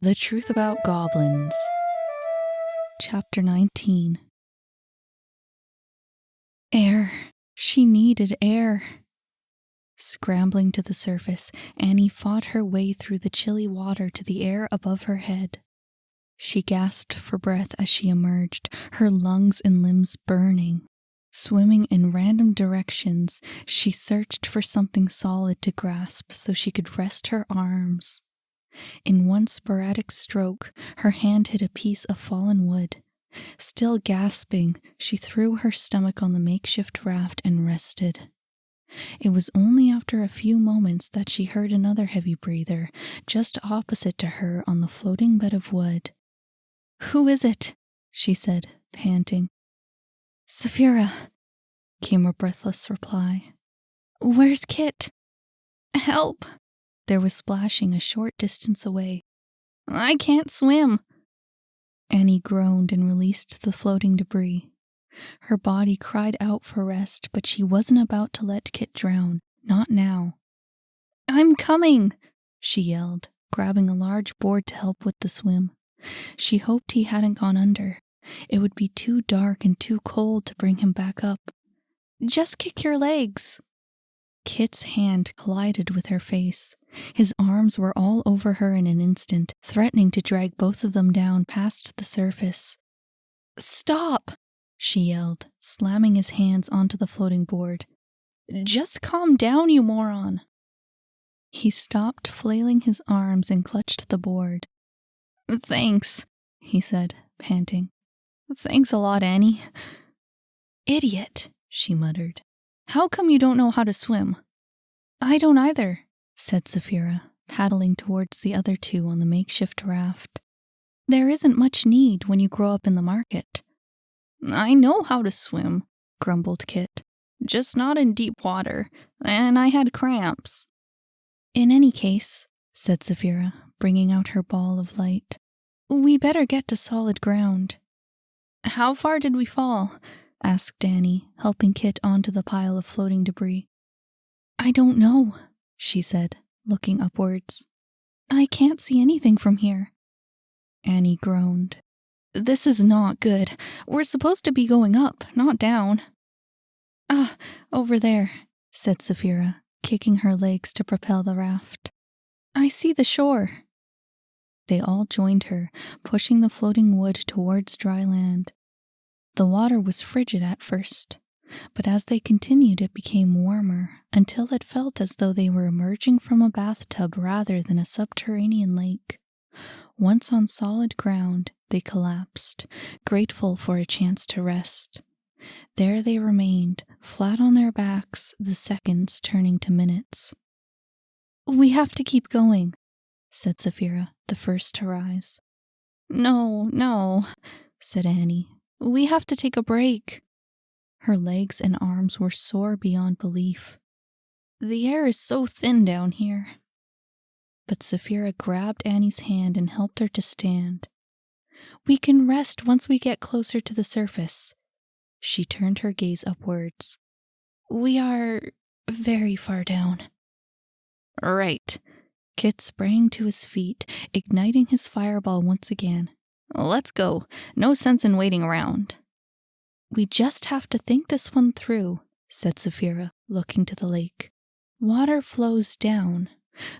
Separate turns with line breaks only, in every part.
The Truth About Goblins. Chapter 19. Air. She needed air. Scrambling to the surface, Annie fought her way through the chilly water to the air above her head. She gasped for breath as she emerged, her lungs and limbs burning. Swimming in random directions, she searched for something solid to grasp so she could rest her arms. In one sporadic stroke, her hand hit a piece of fallen wood. Still gasping, she threw her stomach on the makeshift raft and rested. It was only after a few moments that she heard another heavy breather, just opposite to her on the floating bed of wood. "Who is it?" she said, panting. "Saphira," came a breathless reply. "Where's Kit?" "Help!" There was splashing a short distance away. "I can't swim." Annie groaned and released the floating debris. Her body cried out for rest, but she wasn't about to let Kit drown. Not now. "I'm coming!" she yelled, grabbing a large board to help with the swim. She hoped he hadn't gone under. It would be too dark and too cold to bring him back up. "Just kick your legs." Kit's hand collided with her face. His arms were all over her in an instant, threatening to drag both of them down past the surface. "Stop!" she yelled, slamming his hands onto the floating board. "Just calm down, you moron." He stopped flailing his arms and clutched the board. "Thanks," he said, panting. "Thanks a lot, Annie." "Idiot," she muttered. "How come you don't know how to swim?" "I don't either," said Saphira, paddling towards the other two on the makeshift raft. "There isn't much need when you grow up in the market." "I know how to swim," grumbled Kit. "Just not in deep water, and I had cramps." "In any case," said Saphira, bringing out her ball of light, "we better get to solid ground." "How far did we fall?" asked Annie, helping Kit onto the pile of floating debris. "I don't know," she said, looking upwards. "I can't see anything from here." Annie groaned. "This is not good. We're supposed to be going up, not down." "Ah, over there," said Saphira, kicking her legs to propel the raft. "I see the shore." They all joined her, pushing the floating wood towards dry land. The water was frigid at first, but as they continued it became warmer, until it felt as though they were emerging from a bathtub rather than a subterranean lake. Once on solid ground, they collapsed, grateful for a chance to rest. There they remained, flat on their backs, the seconds turning to minutes. "We have to keep going," said Saphira, the first to rise. No, said Annie. "We have to take a break." Her legs and arms were sore beyond belief. "The air is so thin down here." But Saphira grabbed Annie's hand and helped her to stand. "We can rest once we get closer to the surface." She turned her gaze upwards. "We are very far down." "Right." Kit sprang to his feet, igniting his fireball once again. "Let's go. No sense in waiting around." "We just have to think this one through," said Saphira, looking to the lake. "Water flows down,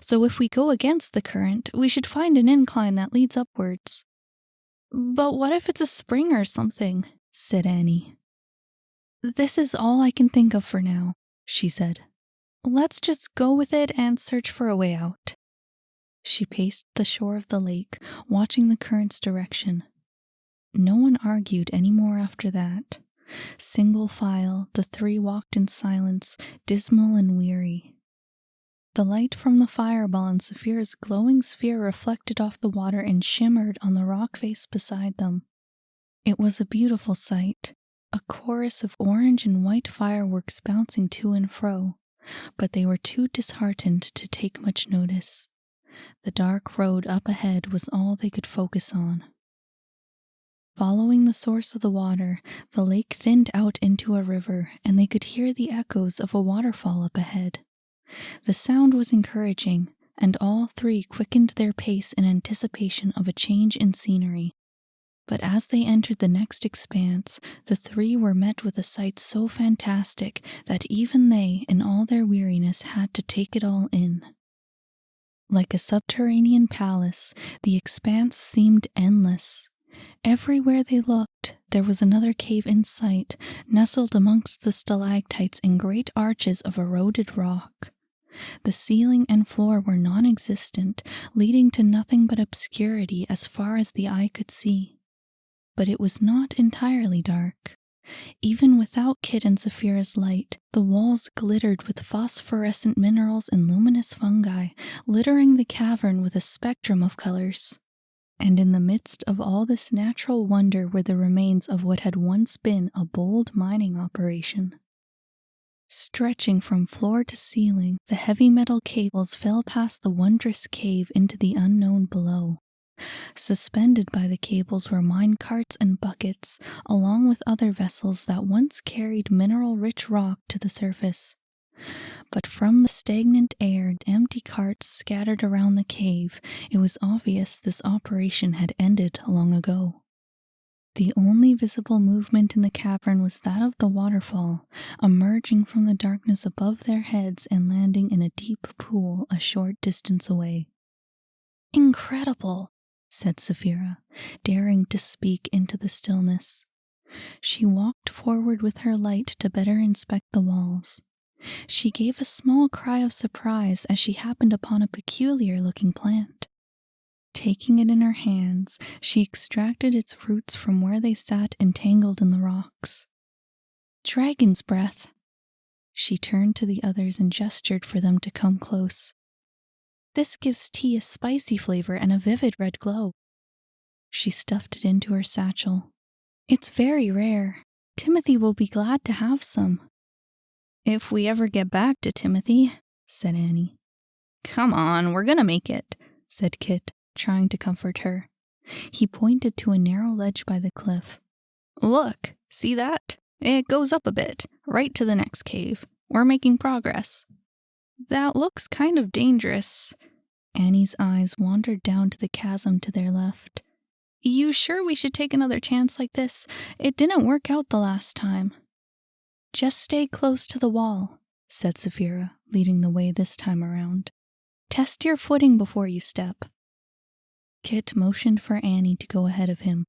so if we go against the current, we should find an incline that leads upwards." "But what if it's a spring or something?" said Annie. "This is all I can think of for now," she said. "Let's just go with it and search for a way out." She paced the shore of the lake, watching the current's direction. No one argued any more after that. Single file, the three walked in silence, dismal and weary. The light from the fireball and Saphira's glowing sphere reflected off the water and shimmered on the rock face beside them. It was a beautiful sight, a chorus of orange and white fireworks bouncing to and fro, but they were too disheartened to take much notice. The dark road up ahead was all they could focus on. Following the source of the water, the lake thinned out into a river, and they could hear the echoes of a waterfall up ahead. The sound was encouraging, and all three quickened their pace in anticipation of a change in scenery. But as they entered the next expanse, the three were met with a sight so fantastic that even they, in all their weariness, had to take it all in. Like a subterranean palace, the expanse seemed endless. Everywhere they looked, there was another cave in sight, nestled amongst the stalactites and great arches of eroded rock. The ceiling and floor were non-existent, leading to nothing but obscurity as far as the eye could see. But it was not entirely dark. Even without Kit and Saphira's light, the walls glittered with phosphorescent minerals and luminous fungi, littering the cavern with a spectrum of colors. And in the midst of all this natural wonder were the remains of what had once been a bold mining operation. Stretching from floor to ceiling, the heavy metal cables fell past the wondrous cave into the unknown below. Suspended by the cables were mine carts and buckets, along with other vessels that once carried mineral-rich rock to the surface. But from the stagnant air and empty carts scattered around the cave, it was obvious this operation had ended long ago. The only visible movement in the cavern was that of the waterfall, emerging from the darkness above their heads and landing in a deep pool a short distance away. "Incredible," said Saphira, daring to speak into the stillness. She walked forward with her light to better inspect the walls. She gave a small cry of surprise as she happened upon a peculiar-looking plant. Taking it in her hands, she extracted its roots from where they sat entangled in the rocks. "Dragon's breath." She turned to the others and gestured for them to come close. "This gives tea a spicy flavor and a vivid red glow." She stuffed it into her satchel. "It's very rare. Timothy will be glad to have some." "If we ever get back to Timothy," said Annie. "Come on, we're gonna make it," said Kit, trying to comfort her. He pointed to a narrow ledge by the cliff. "Look, see that? It goes up a bit, right to the next cave. We're making progress." "That looks kind of dangerous." Annie's eyes wandered down to the chasm to their left. "You sure we should take another chance like this? It didn't work out the last time." "Just stay close to the wall," said Saphira, leading the way this time around. "Test your footing before you step." Kit motioned for Annie to go ahead of him.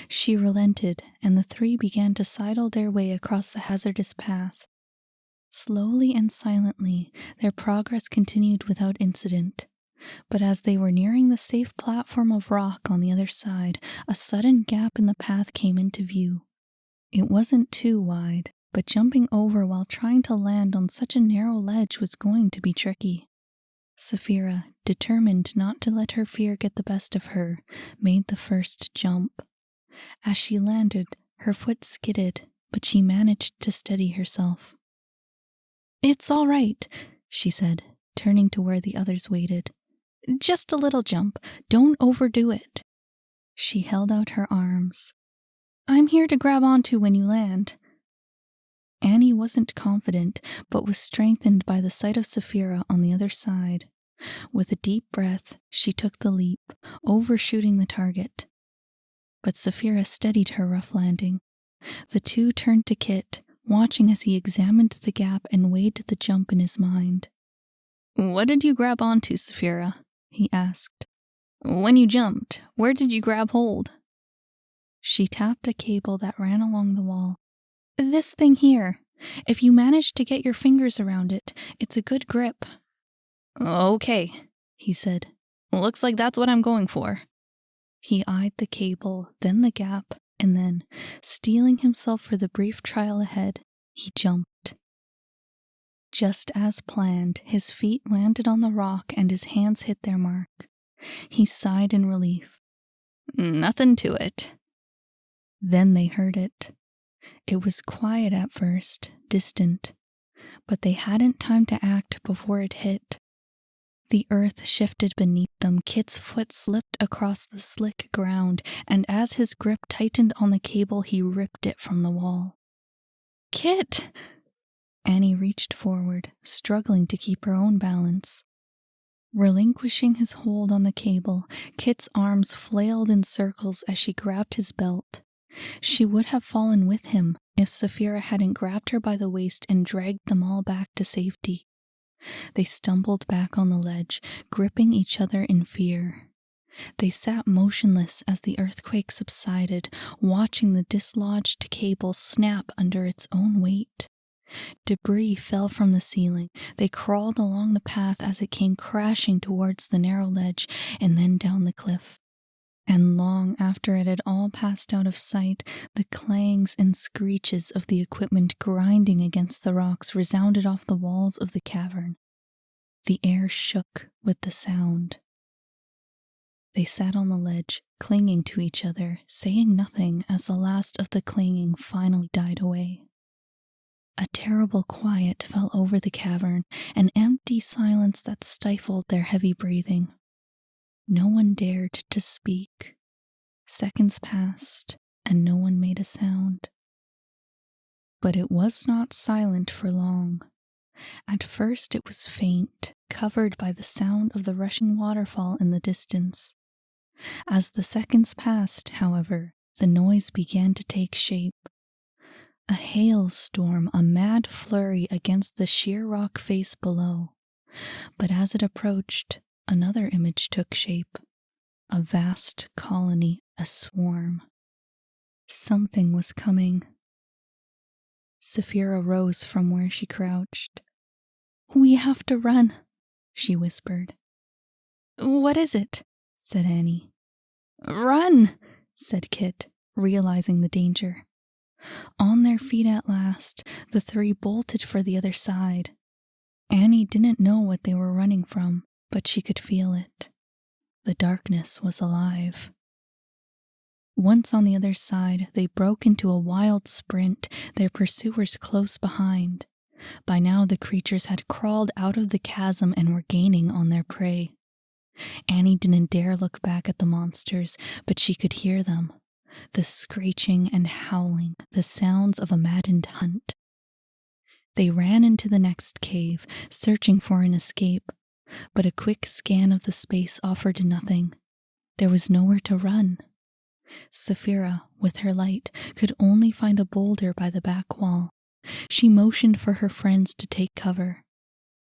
She relented, and the three began to sidle their way across the hazardous path. Slowly and silently, their progress continued without incident. But as they were nearing the safe platform of rock on the other side, a sudden gap in the path came into view. It wasn't too wide, but jumping over while trying to land on such a narrow ledge was going to be tricky. Saphira, determined not to let her fear get the best of her, made the first jump. As she landed, her foot skidded, but she managed to steady herself. "It's all right," she said, turning to where the others waited. "Just a little jump. Don't overdo it." She held out her arms. "I'm here to grab onto when you land." Annie wasn't confident, but was strengthened by the sight of Saphira on the other side. With a deep breath, she took the leap, overshooting the target. But Saphira steadied her rough landing. The two turned to Kit, watching as he examined the gap and weighed the jump in his mind. "What did you grab onto, Saphira?" he asked. "When you jumped, where did you grab hold?" She tapped a cable that ran along the wall. "This thing here. If you manage to get your fingers around it, it's a good grip." "Okay," he said. "Looks like that's what I'm going for." He eyed the cable, then the gap, and then, steeling himself for the brief trial ahead, he jumped. Just as planned, his feet landed on the rock and his hands hit their mark. He sighed in relief. "Nothing to it." Then they heard it. It was quiet at first, distant, but they hadn't time to act before it hit. The earth shifted beneath them, Kit's foot slipped across the slick ground, and as his grip tightened on the cable, he ripped it from the wall. "Kit!" Annie reached forward, struggling to keep her own balance. Relinquishing his hold on the cable, Kit's arms flailed in circles as she grabbed his belt. She would have fallen with him if Saphira hadn't grabbed her by the waist and dragged them all back to safety. They stumbled back on the ledge, gripping each other in fear. They sat motionless as the earthquake subsided, watching the dislodged cable snap under its own weight. Debris fell from the ceiling. They crawled along the path as it came crashing towards the narrow ledge and then down the cliff. And long after it had all passed out of sight, the clangs and screeches of the equipment grinding against the rocks resounded off the walls of the cavern. The air shook with the sound. They sat on the ledge, clinging to each other, saying nothing as the last of the clinging finally died away. A terrible quiet fell over the cavern, an empty silence that stifled their heavy breathing. No one dared to speak. Seconds passed, and no one made a sound. But it was not silent for long. At first it was faint, covered by the sound of the rushing waterfall in the distance. As the seconds passed, however, the noise began to take shape. A hailstorm, a mad flurry against the sheer rock face below. But as it approached, another image took shape. A vast colony, a swarm. Something was coming. Saphira rose from where she crouched. "We have to run," she whispered. "What is it?" said Annie. "Run," said Kit, realizing the danger. On their feet at last, the three bolted for the other side. Annie didn't know what they were running from, but she could feel it. The darkness was alive. Once on the other side, they broke into a wild sprint, their pursuers close behind. By now the creatures had crawled out of the chasm and were gaining on their prey. Annie didn't dare look back at the monsters, but she could hear them. The screeching and howling, the sounds of a maddened hunt. They ran into the next cave, searching for an escape, but a quick scan of the space offered nothing. There was nowhere to run. Saphira, with her light, could only find a boulder by the back wall. She motioned for her friends to take cover.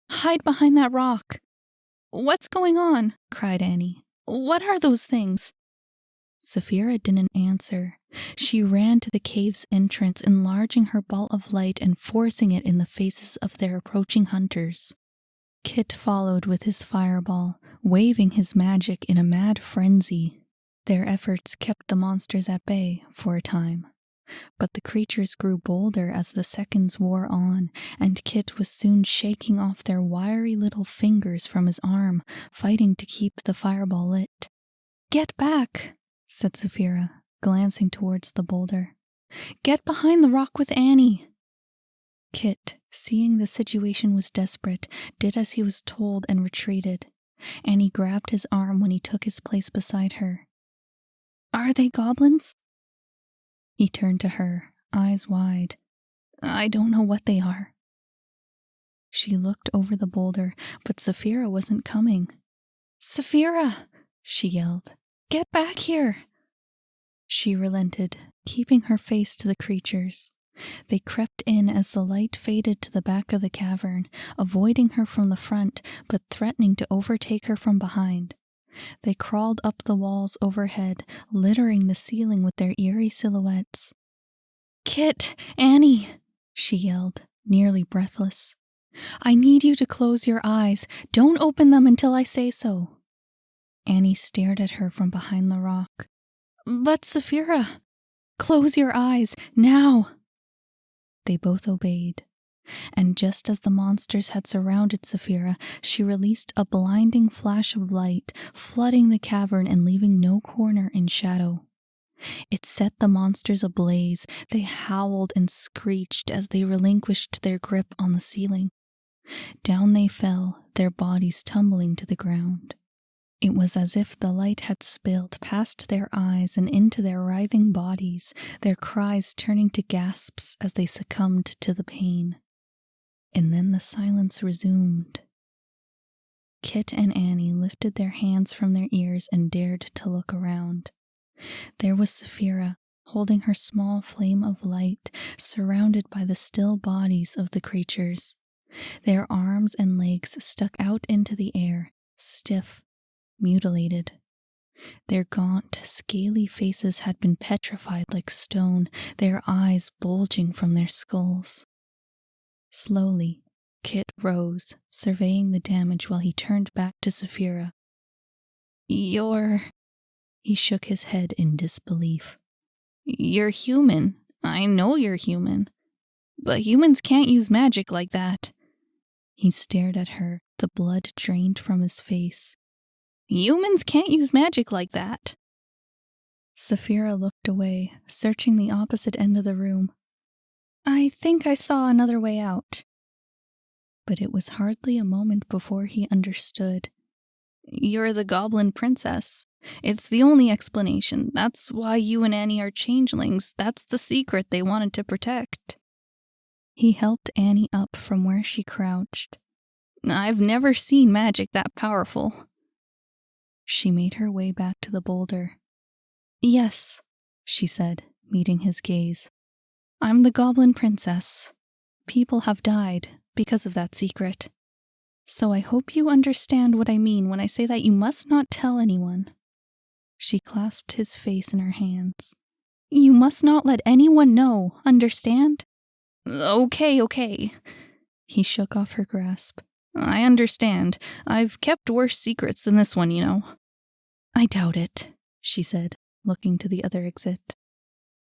"Hide behind that rock." "What's going on?" cried Annie. "What are those things?" Saphira didn't answer. She ran to the cave's entrance, enlarging her ball of light and forcing it in the faces of their approaching hunters. Kit followed with his fireball, waving his magic in a mad frenzy. Their efforts kept the monsters at bay for a time, but the creatures grew bolder as the seconds wore on, and Kit was soon shaking off their wiry little fingers from his arm, fighting to keep the fireball lit. "Get back," said Saphira, glancing towards the boulder. "Get behind the rock with Annie." Kit, seeing the situation was desperate, did as he was told and retreated. Annie grabbed his arm when he took his place beside her. "Are they goblins?" He turned to her, eyes wide. "I don't know what they are." She looked over the boulder, but Saphira wasn't coming. "Saphira!" she yelled. "Get back here!" She relented, keeping her face to the creatures. They crept in as the light faded to the back of the cavern, avoiding her from the front, but threatening to overtake her from behind. They crawled up the walls overhead, littering the ceiling with their eerie silhouettes. "Kit! Annie!" she yelled, nearly breathless. "I need you to close your eyes. Don't open them until I say so." Annie stared at her from behind the rock. "But Saphira, close your eyes, now!" They both obeyed, and just as the monsters had surrounded Saphira, she released a blinding flash of light, flooding the cavern and leaving no corner in shadow. It set the monsters ablaze. They howled and screeched as they relinquished their grip on the ceiling. Down they fell, their bodies tumbling to the ground. It was as if the light had spilled past their eyes and into their writhing bodies, their cries turning to gasps as they succumbed to the pain. And then the silence resumed. Kit and Annie lifted their hands from their ears and dared to look around. There was Saphira, holding her small flame of light, surrounded by the still bodies of the creatures. Their arms and legs stuck out into the air, stiff, mutilated. Their gaunt, scaly faces had been petrified like stone, their eyes bulging from their skulls. Slowly, Kit rose, surveying the damage while he turned back to Saphira. He shook his head in disbelief. You're human. I know you're human. But humans can't use magic like that. He stared at her, the blood drained from his face. Humans can't use magic like that. Saphira looked away, searching the opposite end of the room. I think I saw another way out. But it was hardly a moment before he understood. You're the Goblin Princess. It's the only explanation. That's why you and Annie are changelings. That's the secret they wanted to protect. He helped Annie up from where she crouched. I've never seen magic that powerful. She made her way back to the boulder. Yes, she said, meeting his gaze. I'm the Goblin Princess. People have died because of that secret. So I hope you understand what I mean when I say that you must not tell anyone. She clasped his face in her hands. You must not let anyone know, understand? Okay. He shook off her grasp. I understand. I've kept worse secrets than this one, you know. I doubt it, she said, looking to the other exit.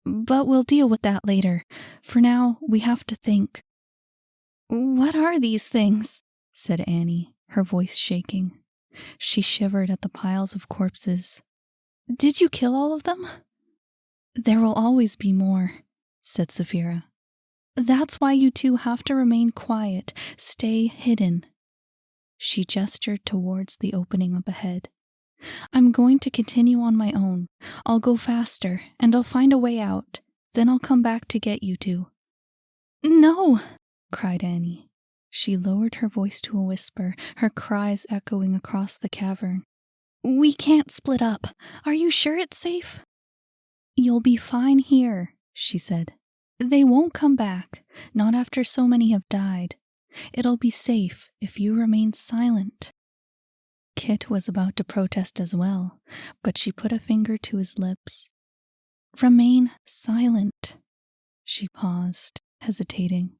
But we'll deal with that later. For now, we have to think. What are these things? Said Annie, her voice shaking. She shivered at the piles of corpses. Did you kill all of them? There will always be more, said Saphira. That's why you two have to remain quiet, stay hidden. She gestured towards the opening up ahead. I'm going to continue on my own. I'll go faster, and I'll find a way out. Then I'll come back to get you two. No, cried Annie. She lowered her voice to a whisper, her cries echoing across the cavern. We can't split up. Are you sure it's safe? You'll be fine here, she said. They won't come back, not after so many have died. It'll be safe if you remain silent. Kit was about to protest as well, but she put a finger to his lips. Remain silent. She paused, hesitating,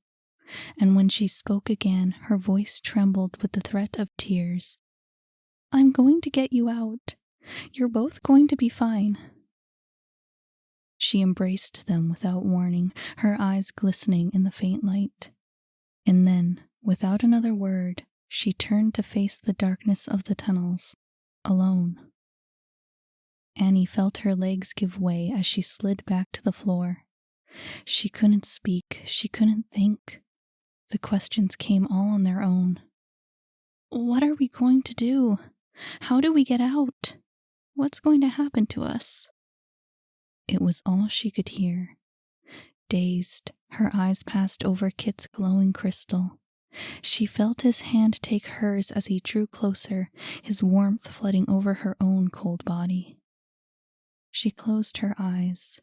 and when she spoke again, her voice trembled with the threat of tears. I'm going to get you out. You're both going to be fine. She embraced them without warning, her eyes glistening in the faint light. And then, without another word, she turned to face the darkness of the tunnels, alone. Annie felt her legs give way as she slid back to the floor. She couldn't speak, she couldn't think. The questions came all on their own. What are we going to do? How do we get out? What's going to happen to us? It was all she could hear. Dazed, her eyes passed over Kit's glowing crystal. She felt his hand take hers as he drew closer, his warmth flooding over her own cold body. She closed her eyes.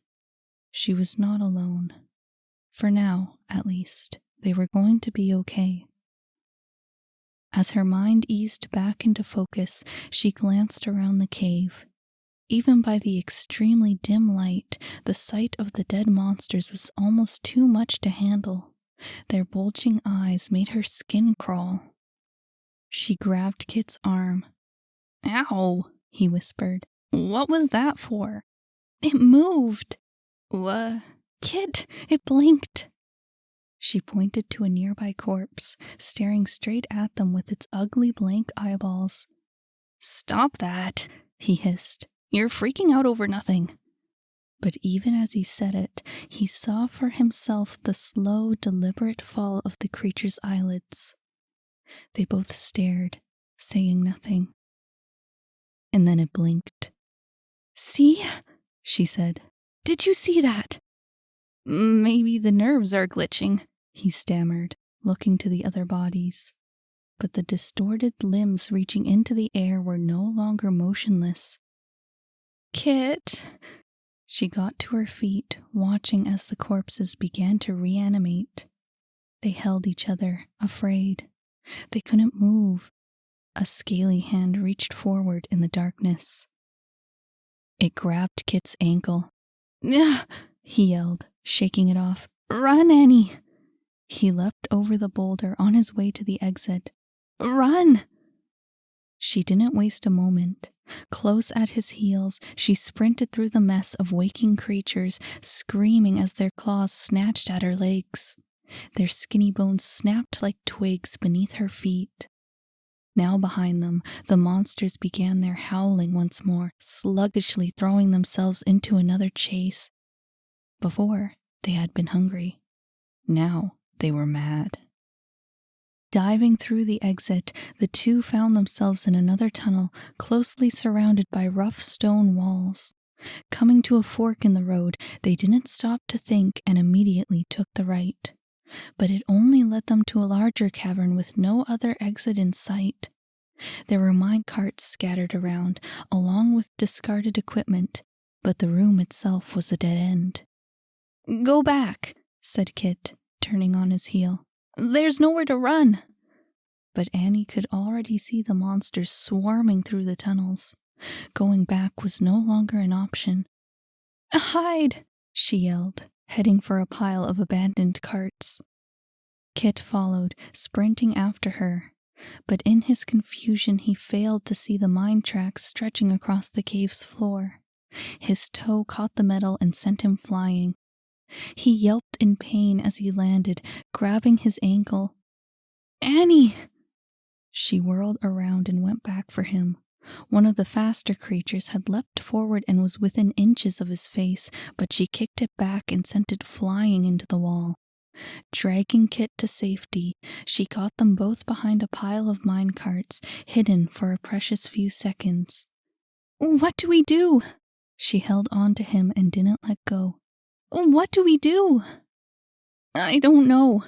She was not alone. For now, at least, they were going to be okay. As her mind eased back into focus, she glanced around the cave. Even by the extremely dim light, the sight of the dead monsters was almost too much to handle. Their bulging eyes made her skin crawl. She grabbed Kit's arm. Ow, he whispered. What was that for? It moved. What? Kit, it blinked. She pointed to a nearby corpse, staring straight at them with its ugly blank eyeballs. Stop that, he hissed. You're freaking out over nothing. But even as he said it, he saw for himself the slow, deliberate fall of the creature's eyelids. They both stared, saying nothing. And then it blinked. See? She said. Did you see that? Maybe the nerves are glitching, he stammered, looking to the other bodies. but the distorted limbs reaching into the air were no longer motionless. "Kit!" She got to her feet, watching as the corpses began to reanimate. They held each other, afraid. They couldn't move. A scaly hand reached forward in the darkness. It grabbed Kit's ankle. "Ugh!" he yelled, shaking it off. "Run, Annie!" He leapt over the boulder on his way to the exit. "Run!" She didn't waste a moment. Close at his heels, she sprinted through the mess of waking creatures, screaming as their claws snatched at her legs. Their skinny bones snapped like twigs beneath her feet. Now behind them, the monsters began their howling once more, sluggishly throwing themselves into another chase. Before, they had been hungry. Now, they were mad. Diving through the exit, the two found themselves in another tunnel, closely surrounded by rough stone walls. Coming to a fork in the road, they didn't stop to think and immediately took the right. But it only led them to a larger cavern with no other exit in sight. There were mine carts scattered around, along with discarded equipment, but the room itself was a dead end. "Go back," said Kit, turning on his heel. "There's nowhere to run." But Annie could already see the monsters swarming through the tunnels. Going back was no longer an option. "Hide!" she yelled, heading for a pile of abandoned carts. Kit followed, sprinting after her, but in his confusion he failed to see the mine tracks stretching across the cave's floor. His toe caught the metal and sent him flying. He yelped in pain as he landed, grabbing his ankle. "Annie!" She whirled around and went back for him. One of the faster creatures had leapt forward and was within inches of his face, but she kicked it back and sent it flying into the wall. Dragging Kit to safety, she caught them both behind a pile of mine carts, hidden for a precious few seconds. "What do we do?" She held on to him and didn't let go. "What do we do?" "I don't know."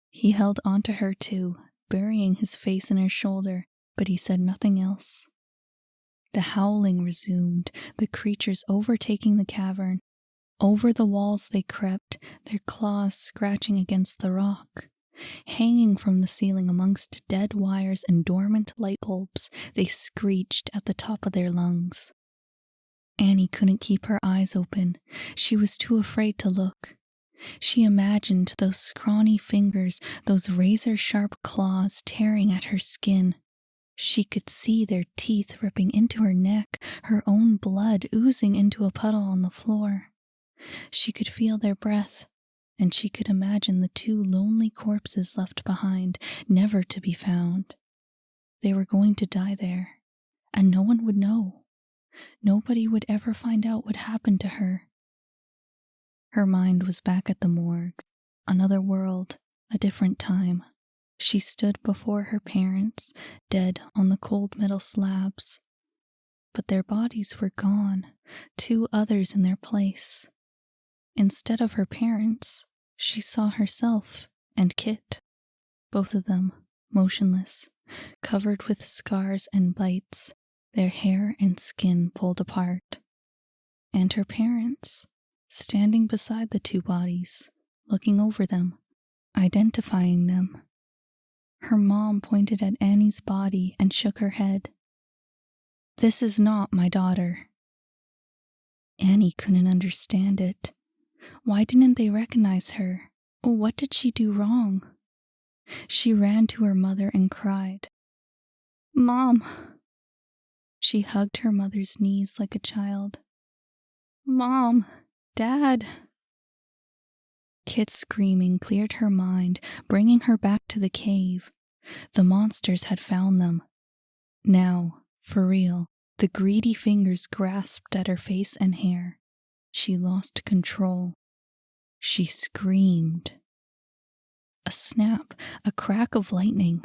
He held on to her too, burying his face in her shoulder, but he said nothing else. The howling resumed, the creatures overtaking the cavern. Over the walls they crept, their claws scratching against the rock. Hanging from the ceiling amongst dead wires and dormant light bulbs, they screeched at the top of their lungs. Annie couldn't keep her eyes open. She was too afraid to look. She imagined those scrawny fingers, those razor-sharp claws tearing at her skin. She could see their teeth ripping into her neck, her own blood oozing into a puddle on the floor. She could feel their breath, and she could imagine the two lonely corpses left behind, never to be found. They were going to die there, and no one would know. Nobody would ever find out what happened to her. Her mind was back at the morgue. Another world, a different time. She stood before her parents, dead on the cold metal slabs. But their bodies were gone, two others in their place. Instead of her parents, she saw herself and Kit, both of them motionless, covered with scars and bites, their hair and skin pulled apart. And her parents, standing beside the two bodies, looking over them, identifying them. Her mom pointed at Annie's body and shook her head. "This is not my daughter." Annie couldn't understand it. Why didn't they recognize her? What did she do wrong? She ran to her mother and cried, "Mom!" She hugged her mother's knees like a child. "Mom! Dad!" Kit's screaming cleared her mind, bringing her back to the cave. The monsters had found them. Now, for real, the greedy fingers grasped at her face and hair. She lost control. She screamed. A snap, a crack of lightning.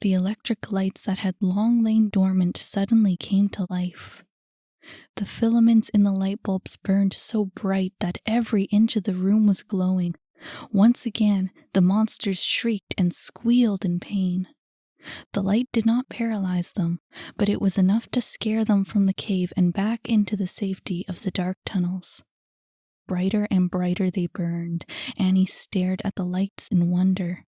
The electric lights that had long lain dormant suddenly came to life. The filaments in the light bulbs burned so bright that every inch of the room was glowing. Once again, the monsters shrieked and squealed in pain. The light did not paralyze them, but it was enough to scare them from the cave and back into the safety of the dark tunnels. Brighter and brighter they burned. Annie stared at the lights in wonder.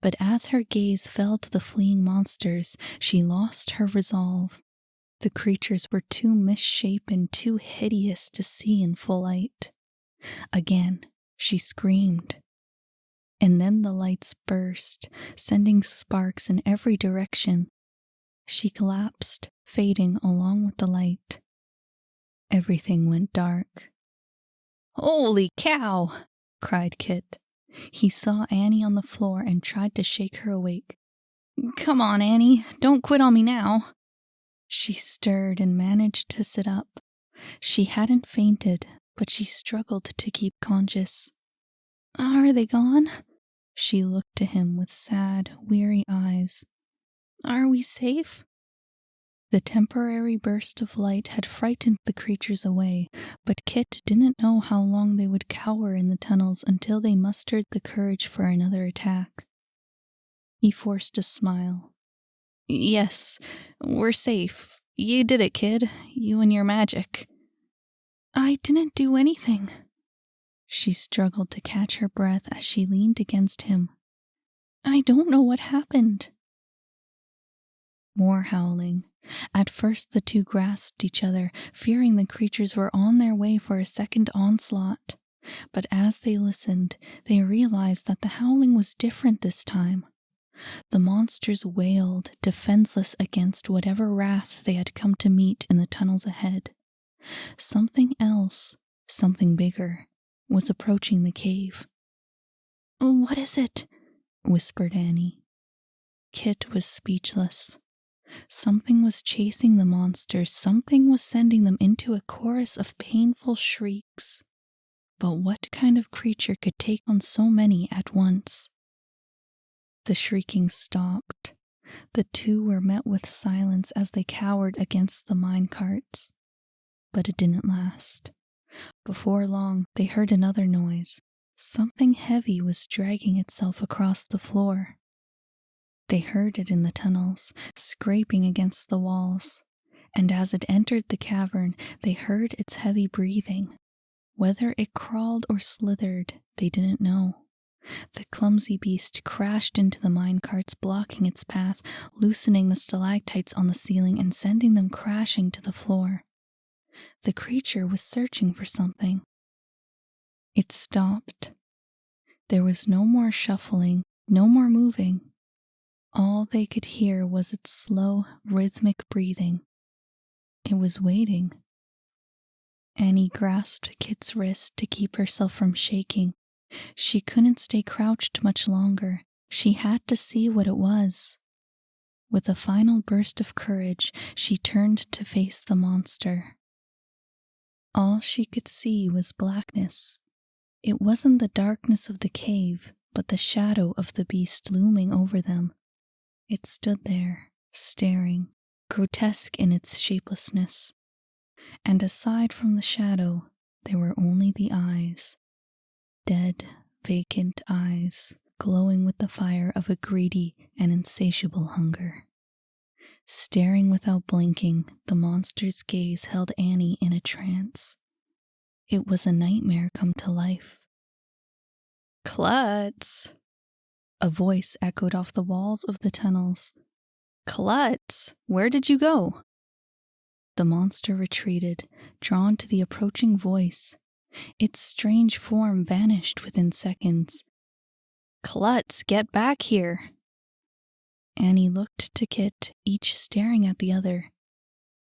But as her gaze fell to the fleeing monsters, she lost her resolve. The creatures were too misshapen, too hideous to see in full light. Again, she screamed. And then the lights burst, sending sparks in every direction. She collapsed, fading along with the light. Everything went dark. "Holy cow!" cried Kit. He saw Annie on the floor and tried to shake her awake. "Come on, Annie, don't quit on me now." She stirred and managed to sit up. She hadn't fainted, but she struggled to keep conscious. "Are they gone?" She looked to him with sad, weary eyes. "Are we safe?" The temporary burst of light had frightened the creatures away, but Kit didn't know how long they would cower in the tunnels until they mustered the courage for another attack. He forced a smile. "Yes, we're safe. You did it, kid. You and your magic." "I didn't do anything." She struggled to catch her breath as she leaned against him. "I don't know what happened." More howling. At first the two grasped each other, fearing the creatures were on their way for a second onslaught. But as they listened, they realized that the howling was different this time. The monsters wailed, defenseless against whatever wrath they had come to meet in the tunnels ahead. Something else, something bigger, was approaching the cave. "What is it?" whispered Annie. Kit was speechless. Something was chasing the monsters, something was sending them into a chorus of painful shrieks. But what kind of creature could take on so many at once? The shrieking stopped. The two were met with silence as they cowered against the mine carts. But it didn't last. Before long, they heard another noise. Something heavy was dragging itself across the floor. They heard it in the tunnels, scraping against the walls. And as it entered the cavern, they heard its heavy breathing. Whether it crawled or slithered, they didn't know. The clumsy beast crashed into the minecarts, blocking its path, loosening the stalactites on the ceiling and sending them crashing to the floor. The creature was searching for something. It stopped. There was no more shuffling, no more moving. All they could hear was its slow, rhythmic breathing. It was waiting. Annie grasped Kit's wrist to keep herself from shaking. She couldn't stay crouched much longer. She had to see what it was. With a final burst of courage, she turned to face the monster. All she could see was blackness. It wasn't the darkness of the cave, but the shadow of the beast looming over them. It stood there, staring, grotesque in its shapelessness. And aside from the shadow, there were only the eyes. Dead, vacant eyes, glowing with the fire of a greedy and insatiable hunger. Staring without blinking, the monster's gaze held Annie in a trance. It was a nightmare come to life. "Klutz!" A voice echoed off the walls of the tunnels. "Klutz, where did you go?" The monster retreated, drawn to the approaching voice. Its strange form vanished within seconds. "Klutz, get back here!" Annie looked to Kit, each staring at the other.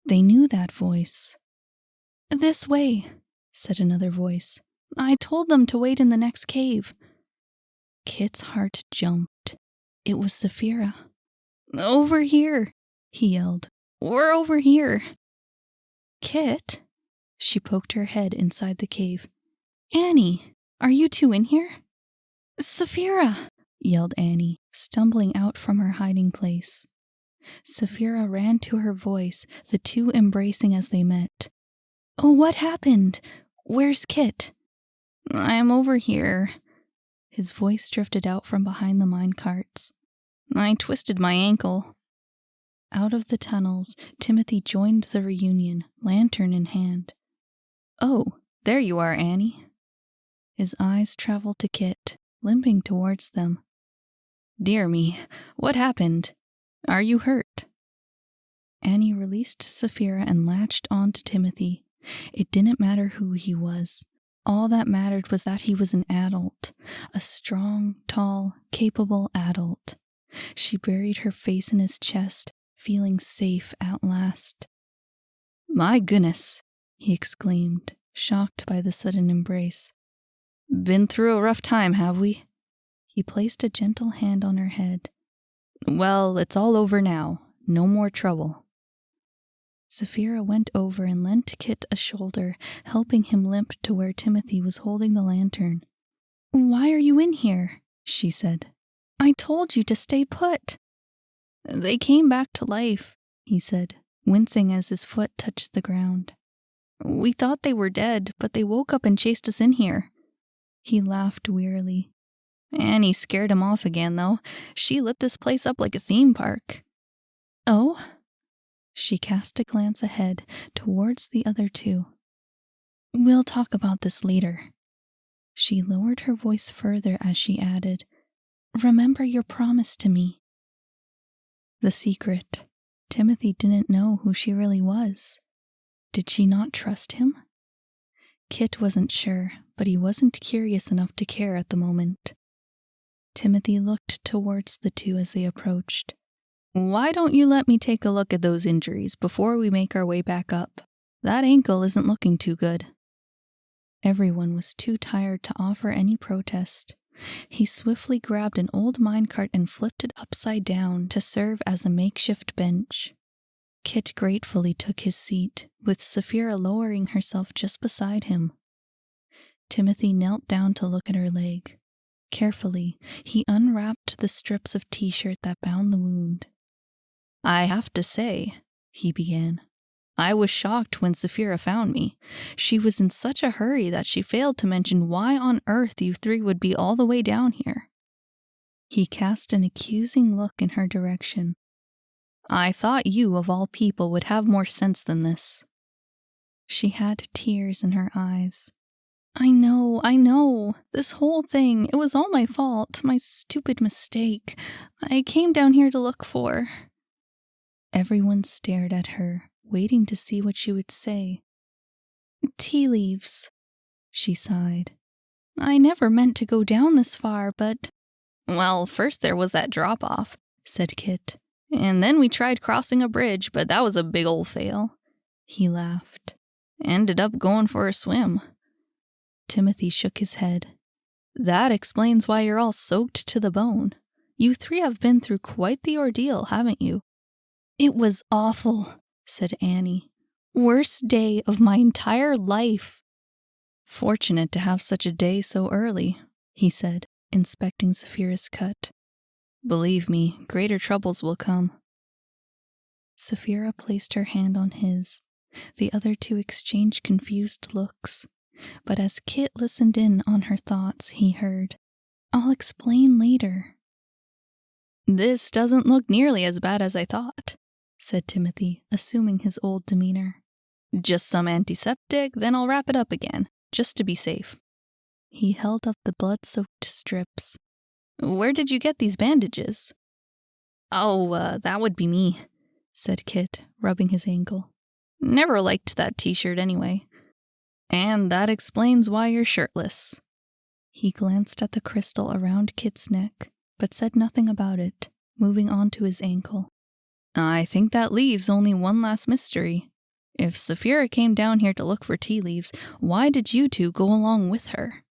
They knew that voice. "This way," said another voice. "I told them to wait in the next cave." Kit's heart jumped. It was Saphira. "Over here," he yelled. "We're over here." "Kit?" She poked her head inside the cave. "Annie, are you two in here?" "Saphira!" yelled Annie, stumbling out from her hiding place. Saphira ran to her voice, the two embracing as they met. "Oh, what happened? Where's Kit?" "I'm over here." His voice drifted out from behind the mine carts. I twisted my ankle. Out of the tunnels, Timothy joined the reunion, lantern in hand. Oh, there you are, Annie. His eyes traveled to Kit, limping towards them. Dear me, what happened? Are you hurt? Annie released Saphira and latched on to Timothy. It didn't matter who he was. All that mattered was that he was an adult, a strong, tall, capable adult. She buried her face in his chest, feeling safe at last. My goodness, he exclaimed, shocked by the sudden embrace. Been through a rough time, have we? He placed a gentle hand on her head. Well, it's all over now. No more trouble. Saphira went over and lent Kit a shoulder, helping him limp to where Timothy was holding the lantern. Why are you in here? She said. I told you to stay put. They came back to life, he said, wincing as his foot touched the ground. We thought they were dead, but they woke up and chased us in here. He laughed wearily. Annie scared him off again, though. She lit this place up like a theme park. Oh? She cast a glance ahead, towards the other two. We'll talk about this later. She lowered her voice further as she added, Remember your promise to me. The secret. Timothy didn't know who she really was. Did she not trust him? Kit wasn't sure, but he wasn't curious enough to care at the moment. Timothy looked towards the two as they approached. Why don't you let me take a look at those injuries before we make our way back up? That ankle isn't looking too good. Everyone was too tired to offer any protest. He swiftly grabbed an old minecart and flipped it upside down to serve as a makeshift bench. Kit gratefully took his seat, with Saphira lowering herself just beside him. Timothy knelt down to look at her leg. Carefully, he unwrapped the strips of t-shirt that bound the wound. I have to say, he began, I was shocked when Saphira found me. She was in such a hurry that she failed to mention why on earth you three would be all the way down here. He cast an accusing look in her direction. I thought you, of all people, would have more sense than this. She had tears in her eyes. I know. This whole thing, it was all my fault, my stupid mistake. I came down here to look for... Everyone stared at her, waiting to see what she would say. Tea leaves, she sighed. I never meant to go down this far, but... Well, first there was that drop-off, said Kit. And then we tried crossing a bridge, but that was a big ol' fail. He laughed. Ended up going for a swim. Timothy shook his head. That explains why you're all soaked to the bone. You three have been through quite the ordeal, haven't you? It was awful, said Annie. Worst day of my entire life. Fortunate to have such a day so early, he said, inspecting Saphira's cut. Believe me, greater troubles will come. Saphira placed her hand on his. The other two exchanged confused looks. But as Kit listened in on her thoughts, he heard, I'll explain later. This doesn't look nearly as bad as I thought, said Timothy, assuming his old demeanor. Just some antiseptic, then I'll wrap it up again, just to be safe. He held up the blood-soaked strips. Where did you get these bandages? Oh, that would be me, said Kit, rubbing his ankle. Never liked that t-shirt anyway. And that explains why you're shirtless. He glanced at the crystal around Kit's neck, but said nothing about it, moving on to his ankle. I think that leaves only one last mystery. If Saphira came down here to look for tea leaves, why did you two go along with her?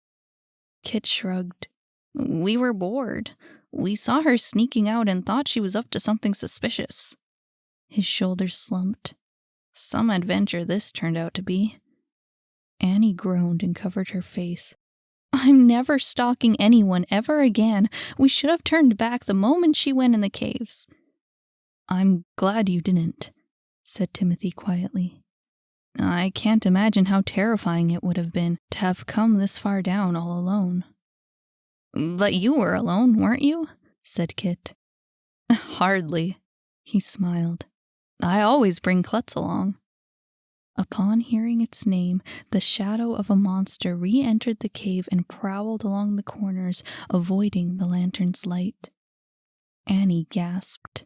Kit shrugged. We were bored. We saw her sneaking out and thought she was up to something suspicious. His shoulders slumped. Some adventure this turned out to be. Annie groaned and covered her face. I'm never stalking anyone ever again. We should have turned back the moment she went in the caves. I'm glad you didn't, said Timothy quietly. I can't imagine how terrifying it would have been to have come this far down all alone. But you were alone, weren't you? Said Kit. Hardly, he smiled. I always bring Klutz along. Upon hearing its name, the shadow of a monster re-entered the cave and prowled along the corners, avoiding the lantern's light. Annie gasped.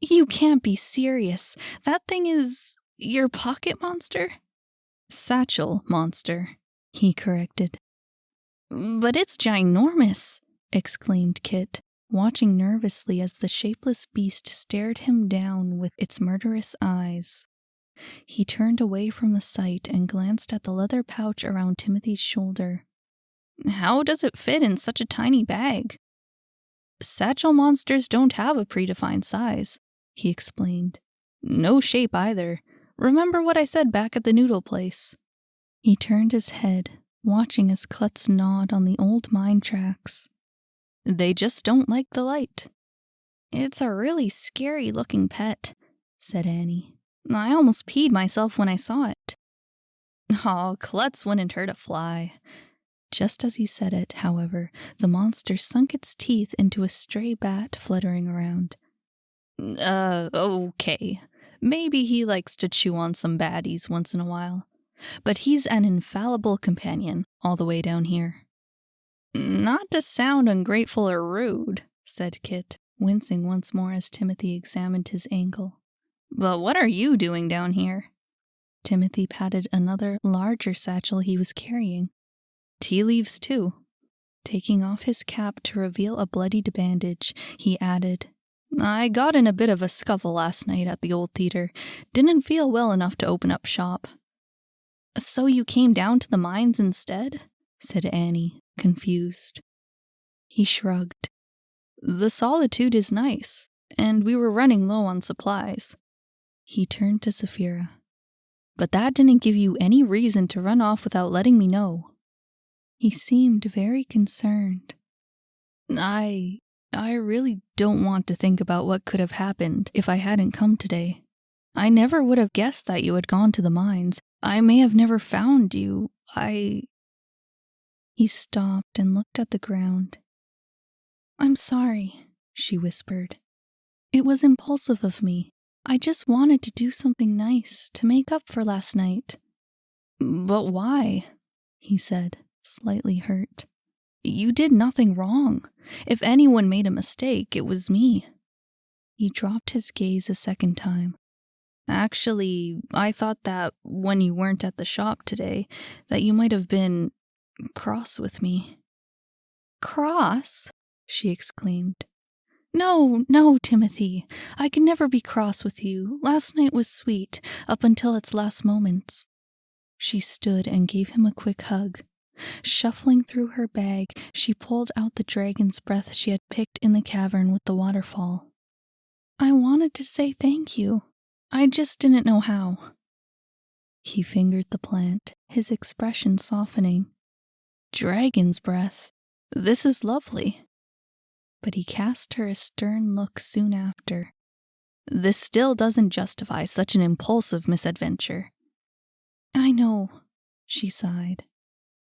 You can't be serious. That thing is your pocket monster? Satchel monster, he corrected. But it's ginormous, exclaimed Kit, watching nervously as the shapeless beast stared him down with its murderous eyes. He turned away from the sight and glanced at the leather pouch around Timothy's shoulder. How does it fit in such a tiny bag? Satchel monsters don't have a predefined size, he explained. No shape either. Remember what I said back at the noodle place. He turned his head, watching as Klutz gnawed on the old mine tracks. They just don't like the light. It's a really scary-looking pet, said Annie. I almost peed myself when I saw it. Oh, Klutz wouldn't hurt a fly. Just as he said it, however, the monster sunk its teeth into a stray bat fluttering around. Okay. Maybe he likes to chew on some baddies once in a while. But he's an infallible companion all the way down here. Not to sound ungrateful or rude, said Kit, wincing once more as Timothy examined his ankle. But what are you doing down here? Timothy patted another, larger satchel he was carrying. Tea leaves, too. Taking off his cap to reveal a bloodied bandage, he added, I got in a bit of a scuffle last night at the old theater. Didn't feel well enough to open up shop. So you came down to the mines instead? Said Annie, confused. He shrugged. The solitude is nice, and we were running low on supplies. He turned to Saphira. But that didn't give you any reason to run off without letting me know. He seemed very concerned. I really don't want to think about what could have happened if I hadn't come today. I never would have guessed that you had gone to the mines. I may have never found you. He stopped and looked at the ground. I'm sorry, she whispered. It was impulsive of me. I just wanted to do something nice to make up for last night. But why? He said, slightly hurt. You did nothing wrong. If anyone made a mistake, it was me. He dropped his gaze a second time. Actually, I thought that when you weren't at the shop today, that you might have been cross with me. Cross? She exclaimed. No, Timothy. I can never be cross with you. Last night was sweet, up until its last moments. She stood and gave him a quick hug. Shuffling through her bag, she pulled out the dragon's breath she had picked in the cavern with the waterfall. I wanted to say thank you. I just didn't know how. He fingered the plant, his expression softening. Dragon's breath. This is lovely. But he cast her a stern look soon after. This still doesn't justify such an impulsive misadventure. I know, she sighed.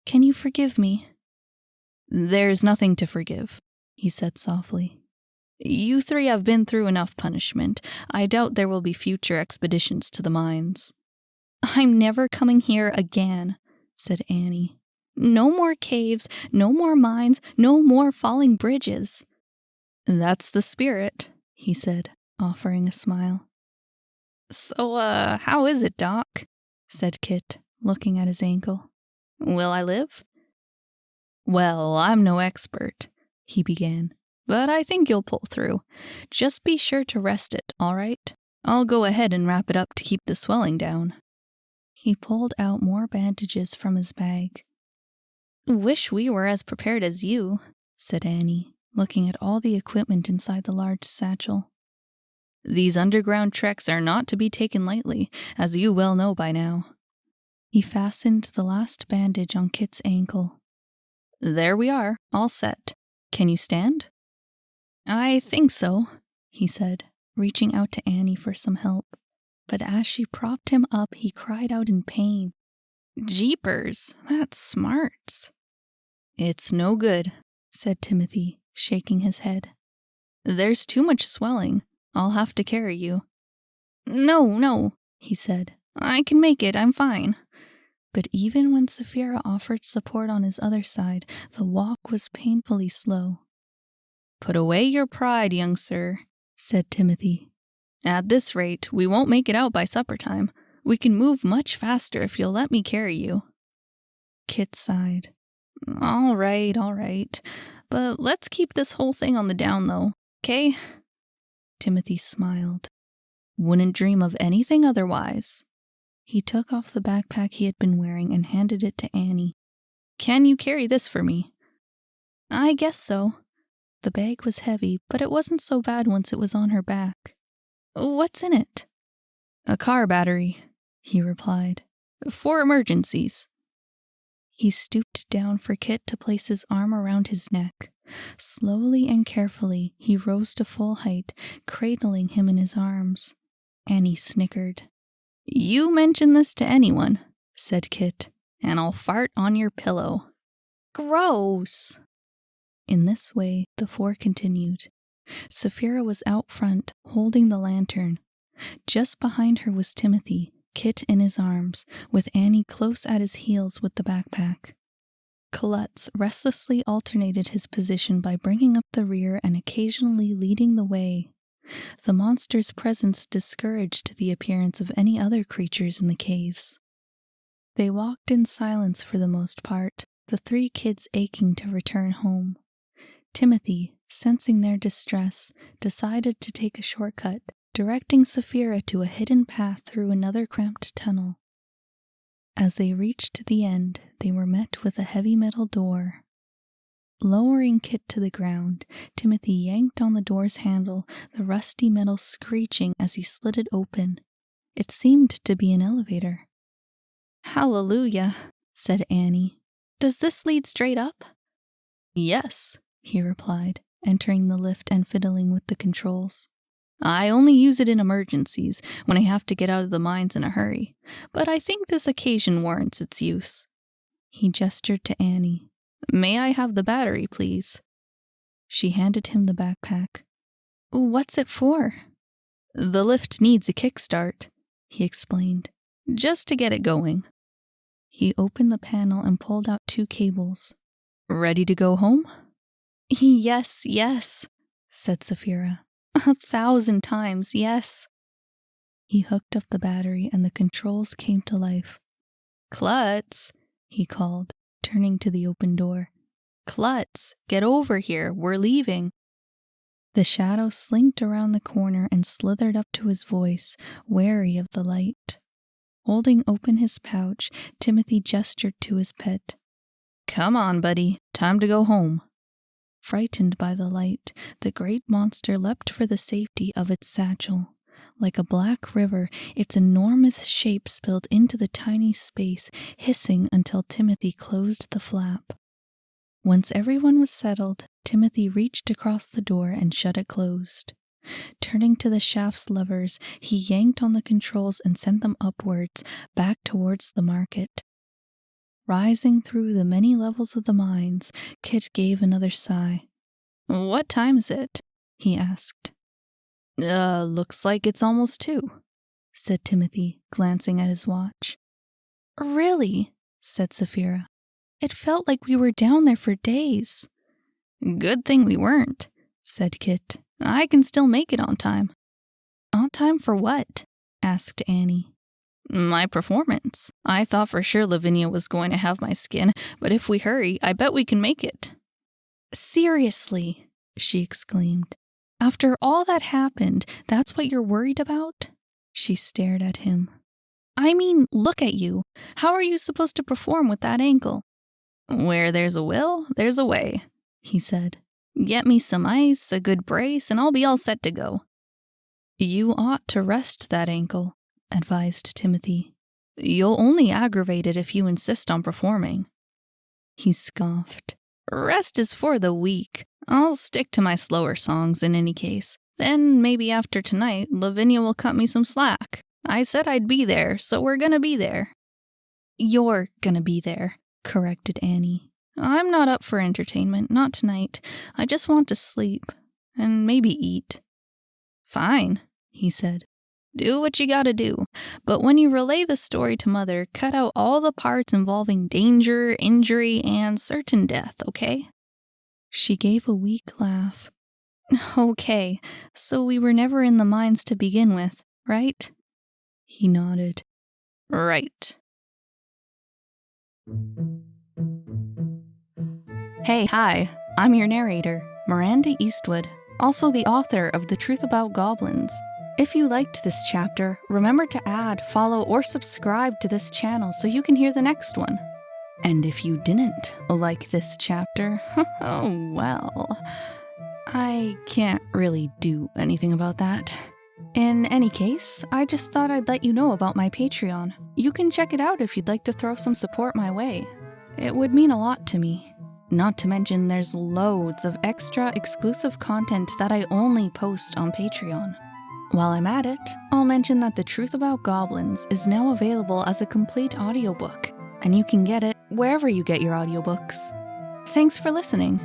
Can you forgive me? There's nothing to forgive, he said softly. You three have been through enough punishment. I doubt there will be future expeditions to the mines. I'm never coming here again, said Annie. No more caves, no more mines, no more falling bridges. That's the spirit, he said, offering a smile. So, how is it, Doc? Said Kit, looking at his ankle. Will I live? Well, I'm no expert, he began, but I think you'll pull through. Just be sure to rest it, all right? I'll go ahead and wrap it up to keep the swelling down. He pulled out more bandages from his bag. Wish we were as prepared as you, said Annie, looking at all the equipment inside the large satchel. These underground treks are not to be taken lightly, as you well know by now. He fastened the last bandage on Kit's ankle. There we are, all set. Can you stand? I think so, he said, reaching out to Annie for some help. But as she propped him up, he cried out in pain. Jeepers, that smarts. It's no good, said Timothy, shaking his head. There's too much swelling. I'll have to carry you. No, he said. I can make it, I'm fine. But even when Saphira offered support on his other side, the walk was painfully slow. Put away your pride, young sir, said Timothy. At this rate, we won't make it out by supper time. We can move much faster if you'll let me carry you. Kit sighed. All right. But let's keep this whole thing on the down low, okay? Timothy smiled. Wouldn't dream of anything otherwise. He took off the backpack he had been wearing and handed it to Annie. Can you carry this for me? I guess so. The bag was heavy, but it wasn't so bad once it was on her back. What's in it? A car battery, he replied. For emergencies. He stooped down for Kit to place his arm around his neck. Slowly and carefully, he rose to full height, cradling him in his arms. Annie snickered. You mention this to anyone, said Kit, and I'll fart on your pillow. Gross! In this way, the four continued. Saphira was out front, holding the lantern. Just behind her was Timothy, Kit in his arms, with Annie close at his heels with the backpack. Klutz restlessly alternated his position by bringing up the rear and occasionally leading the way. The monster's presence discouraged the appearance of any other creatures in the caves. They walked in silence for the most part, the three kids aching to return home. Timothy, sensing their distress, decided to take a shortcut, directing Saphira to a hidden path through another cramped tunnel. As they reached the end, they were met with a heavy metal door. Lowering Kit to the ground, Timothy yanked on the door's handle, the rusty metal screeching as he slid it open. It seemed to be an elevator. Hallelujah, said Annie. Does this lead straight up? Yes, he replied, entering the lift and fiddling with the controls. I only use it in emergencies, when I have to get out of the mines in a hurry, but I think this occasion warrants its use. He gestured to Annie. May I have the battery, please? She handed him the backpack. What's it for? The lift needs a kickstart, he explained, just to get it going. He opened the panel and pulled out 2 cables. Ready to go home? Yes, said Saphira. 1,000 times, yes. He hooked up the battery and the controls came to life. Klutz, he called, turning to the open door. Klutz, get over here, we're leaving. The shadow slinked around the corner and slithered up to his voice, wary of the light. Holding open his pouch, Timothy gestured to his pet. Come on, buddy, time to go home. Frightened by the light, the great monster leapt for the safety of its satchel. Like a black river, its enormous shape spilled into the tiny space, hissing until Timothy closed the flap. Once everyone was settled, Timothy reached across the door and shut it closed. Turning to the shaft's levers, he yanked on the controls and sent them upwards, back towards the market. Rising through the many levels of the mines, Kit gave another sigh. What time is it? He asked. Looks like it's almost 2, said Timothy, glancing at his watch. Really? Said Saphira. It felt like we were down there for days. Good thing we weren't, said Kit. I can still make it on time. On time for what? Asked Annie. My performance. I thought for sure Lavinia was going to have my skin, but if we hurry, I bet we can make it. Seriously, she exclaimed. After all that happened, that's what you're worried about? She stared at him. I mean, look at you. How are you supposed to perform with that ankle? Where there's a will, there's a way, he said. Get me some ice, a good brace, and I'll be all set to go. You ought to rest that ankle, advised Timothy. You'll only aggravate it if you insist on performing. He scoffed. Rest is for the weak. I'll stick to my slower songs in any case. Then maybe after tonight, Lavinia will cut me some slack. I said I'd be there, so we're gonna be there. You're gonna be there, corrected Annie. I'm not up for entertainment, not tonight. I just want to sleep. and maybe eat. Fine, he said. Do what you gotta do, but when you relay the story to Mother, cut out all the parts involving danger, injury, and certain death, okay? She gave a weak laugh. Okay, so we were never in the mines to begin with, right? He nodded. Right. Hey, hi, I'm your narrator, Miranda Eastwood, also the author of The Truth About Goblins. If you liked this chapter, remember to add, follow, or subscribe to this channel so you can hear the next one. And if you didn't like this chapter, oh well, I can't really do anything about that. In any case, I just thought I'd let you know about my Patreon. You can check it out if you'd like to throw some support my way. It would mean a lot to me. Not to mention there's loads of extra exclusive content that I only post on Patreon. While I'm at it, I'll mention that The Truth About Goblins is now available as a complete audiobook, and you can get it wherever you get your audiobooks. Thanks for listening.